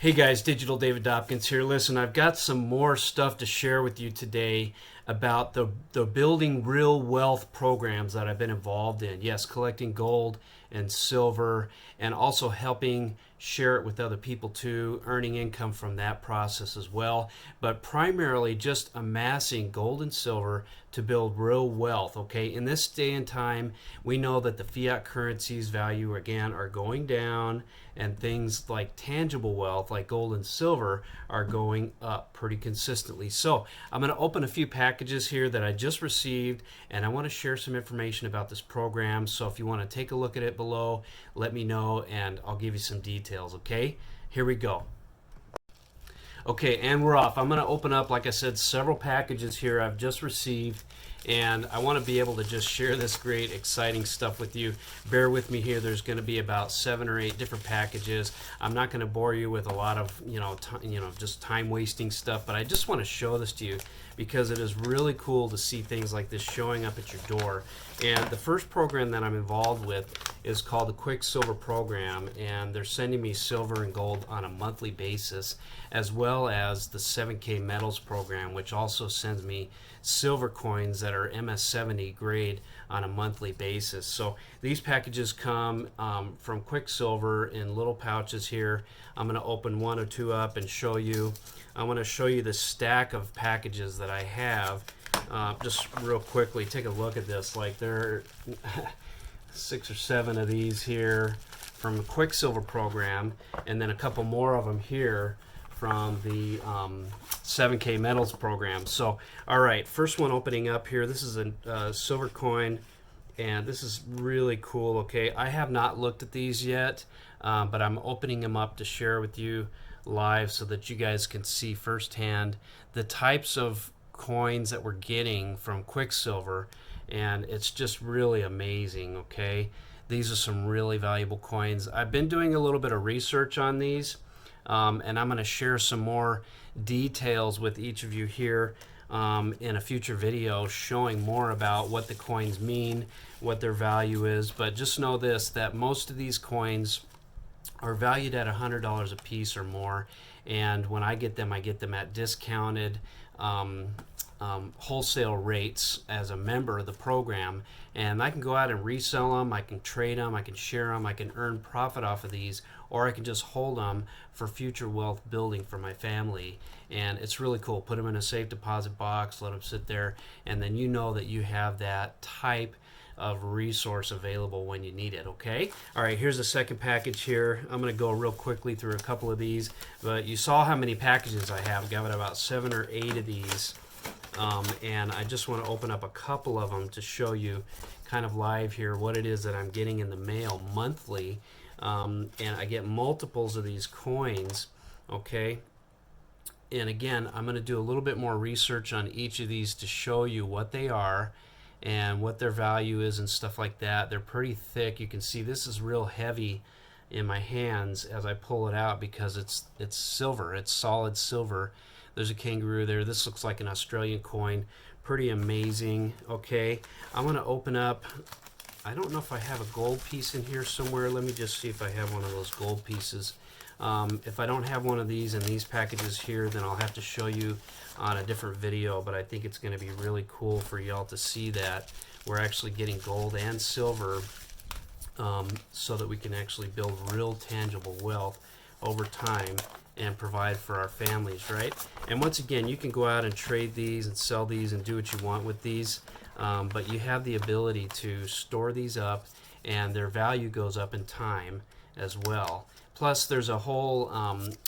Hey guys, Digital David Dopkins here. Listen, I've got some more stuff to share with you today about the Building Real Wealth programs that I've been involved in. Yes, collecting gold and silver and also helping share it with other people too, earning income from that process as well, but primarily just amassing gold and silver to build real wealth. Okay, in this day and time, we know that the fiat currencies value again are going down, and things like tangible wealth like gold and silver are going up pretty consistently. So I'm going to open a few packages here that I just received, and I want to share some information about this program. So if you want to take a look at it below, let me know and I'll give you some details. Okay, here we go. Okay, and we're off. I'm going to open up, like I said, several packages here I've just received, and I want to be able to just share this great, exciting stuff with you. Bear with me here. There's going to be about 7 or 8 different packages. I'm not going to bore you with a lot of, just time-wasting stuff, but I just want to show this to you because it is really cool to see things like this showing up at your door. And the first program that I'm involved with is called the QuickSilver program, and they're sending me silver and gold on a monthly basis, as well as the 7K metals program, which also sends me silver coins that are MS70 grade on a monthly basis. So these packages come from QuickSilver in little pouches here. I'm going to open 1 or 2 up and show you. I want to show you the stack of packages that I have. Just real quickly, take a look at this. Like there are 6 or 7 of these here from the QuickSilver program, and then a couple more of them here from the 7K metals program. So, all right, first one opening up here. This is a silver coin, and this is really cool. Okay, I have not looked at these yet, but I'm opening them up to share with you live so that you guys can see firsthand the types of coins that we're getting from QuickSilver, and it's just really amazing. Okay, these are some really valuable coins. I've been doing a little bit of research on these, and I'm going to share some more details with each of you here in a future video showing more about what the coins mean, what their value is. But just know this, that most of these coins are valued at $100 a piece or more, and when I get them at discounted wholesale rates as a member of the program, and I can go out and resell them, I can trade them, I can share them, I can earn profit off of these, or I can just hold them for future wealth building for my family. And it's really cool. Put them in a safe deposit box, let them sit there, and then you know that you have that type of resource available when you need it. Okay, all right, here's the second package here. I'm going to go real quickly through a couple of these, but you saw how many packages I have. I've got about 7 or 8 of these, and I just want to open up a couple of them to show you kind of live here what it is that I'm getting in the mail monthly. And I get multiples of these coins. Okay, and again, I'm going to do a little bit more research on each of these to show you what they are and what their value is and stuff like that. They're pretty thick. You can see this is real heavy in my hands as I pull it out because it's silver. It's solid silver. There's a kangaroo there. This looks like an Australian coin. Pretty amazing. Okay, I'm going to open up. I don't know if I have a gold piece in here somewhere. Let me just see if I have one of those gold pieces. If I don't have one of these in these packages here, then I'll have to show you on a different video, but I think it's going to be really cool for y'all to see that we're actually getting gold and silver so that we can actually build real tangible wealth over time and provide for our families, right? And once again, you can go out and trade these and sell these and do what you want with these, but you have the ability to store these up, and their value goes up in time as well. Plus, there's a whole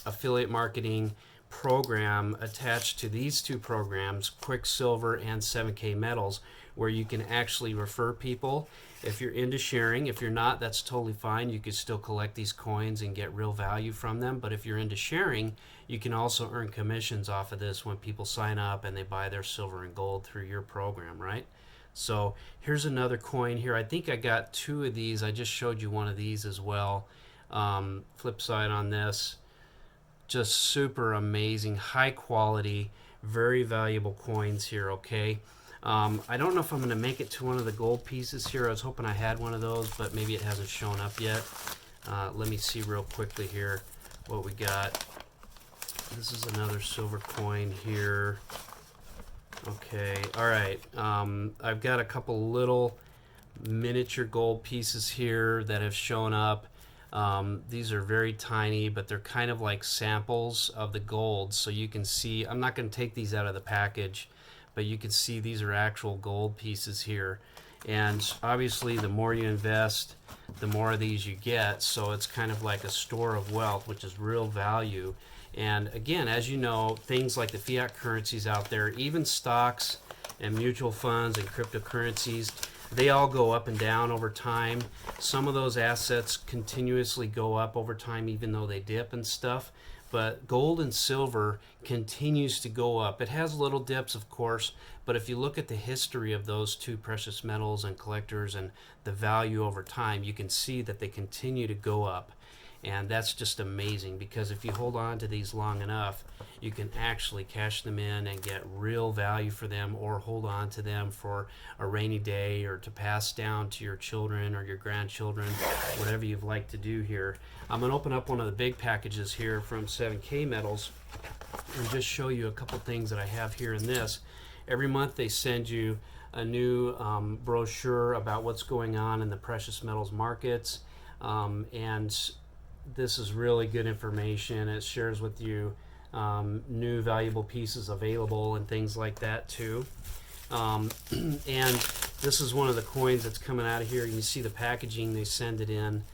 affiliate marketing program attached to these 2 programs, QuickSilver and 7K metals, where you can actually refer people. If you're into sharing, if you're not, that's totally fine. You could still collect these coins and get real value from them. But if you're into sharing, you can also earn commissions off of this when people sign up and they buy their silver and gold through your program, right? So here's another coin here. I think I got 2 of these. I just showed you one of these as well. Flip side on this, just super amazing, high quality, very valuable coins here. Okay, I don't know if I'm going to make it to one of the gold pieces here. I was hoping I had one of those, but maybe it hasn't shown up yet. Let me see real quickly here what we got. This is another silver coin here. Okay, all right. I've got a couple little miniature gold pieces here that have shown up. These are very tiny, but they're kind of like samples of the gold. So you can see, I'm not going to take these out of the package, but you can see these are actual gold pieces here. And obviously the more you invest, the more of these you get. So it's kind of like a store of wealth, which is real value. And again, as you know, things like the fiat currencies out there, even stocks and mutual funds and cryptocurrencies, they all go up and down over time. Some of those assets continuously go up over time, even though they dip and stuff. But gold and silver continues to go up. It has little dips, of course, but if you look at the history of those two precious metals and collectors and the value over time, you can see that they continue to go up. And that's just amazing, because if you hold on to these long enough, you can actually cash them in and get real value for them, or hold on to them for a rainy day or to pass down to your children or your grandchildren, whatever you'd like to do here. I'm going to open up one of the big packages here from 7K Metals and just show you a couple things that I have here in this. Every month they send you a new brochure about what's going on in the precious metals markets, and this is really good information. It shares with you new valuable pieces available and things like that too. And this is one of the coins that's coming out of here. You can see the packaging, they send it in,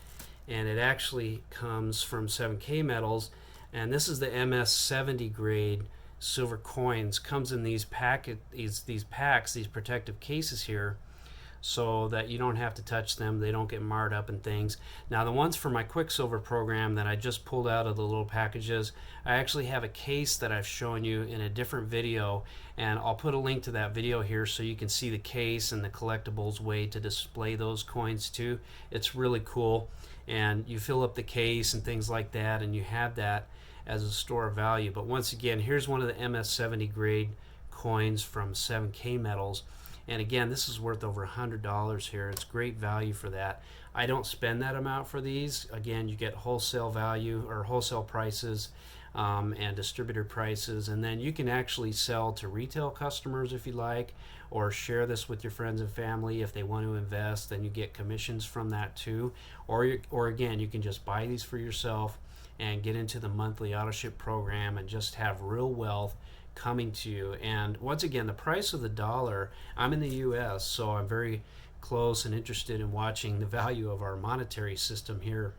and it actually comes from 7K Metals, and this is the MS70 grade silver coins. Comes in these these packs, these protective cases here, so that you don't have to touch them. They don't get marred up and things. Now the ones for my QuickSilver program that I just pulled out of the little packages, I actually have a case that I've shown you in a different video, and I'll put a link to that video here so you can see the case and the collectibles way to display those coins too. It's really cool, and you fill up the case and things like that, and you have that as a store of value. But once again, here's one of the MS70 grade coins from 7K Metals. And again, this is worth over $100 here. It's great value for that. I don't spend that amount for these. Again, you get wholesale value or wholesale prices and distributor prices, and then you can actually sell to retail customers if you like, or share this with your friends and family if they want to invest. Then you get commissions from that too. Or again, you can just buy these for yourself and get into the monthly auto ship program and just have real wealth coming to you. And once again, the price of the dollar, I'm in the US, so I'm very close and interested in watching the value of our monetary system here.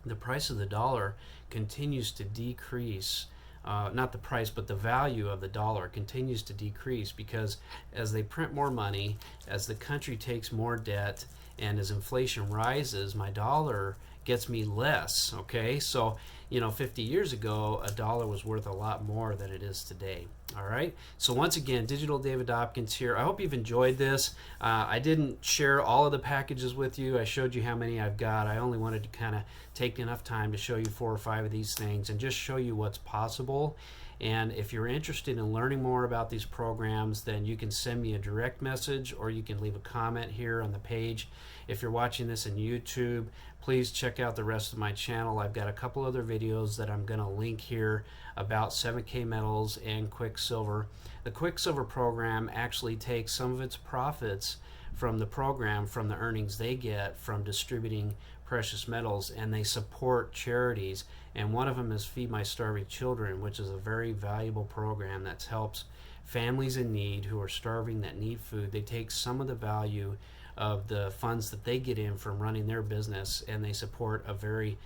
The price of the dollar continues to decrease. Not the price, but the value of the dollar continues to decrease, because as they print more money, as the country takes more debt, and as inflation rises, my dollar gets me less. Okay, so 50 years ago, a dollar was worth a lot more than it is today. All right, so once again, Digital David Hopkins here. I hope you've enjoyed this. I didn't share all of the packages with you. I showed you how many I've got. I only wanted to kind of take enough time to show you 4 or 5 of these things and just show you what's possible. And if you're interested in learning more about these programs, then you can send me a direct message, or you can leave a comment here on the page. If you're watching this in YouTube, please check out the rest of my channel. I've got a couple other videos that I'm going to link here about 7K Metals and QuickSilver. The QuickSilver program actually takes some of its profits from the program, from the earnings they get from distributing precious metals, and they support charities, and one of them is Feed My Starving Children, which is a very valuable program that helps families in need who are starving, that need food. They take some of the value of the funds that they get in from running their business, and they support a very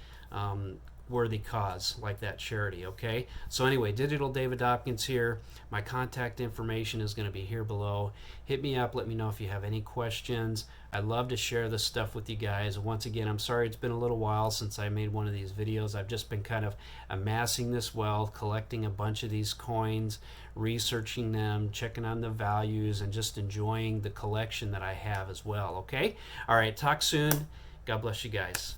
worthy cause like that charity. Okay, so anyway, Digital David Hopkins here. My contact information is going to be here below. Hit me up, let me know if you have any questions. I'd love to share this stuff with you guys. Once again, I'm sorry it's been a little while since I made one of these videos. I've just been kind of amassing this wealth, collecting a bunch of these coins, researching them, checking on the values, and just enjoying the collection that I have as well. Okay, all right, talk soon. God bless you guys.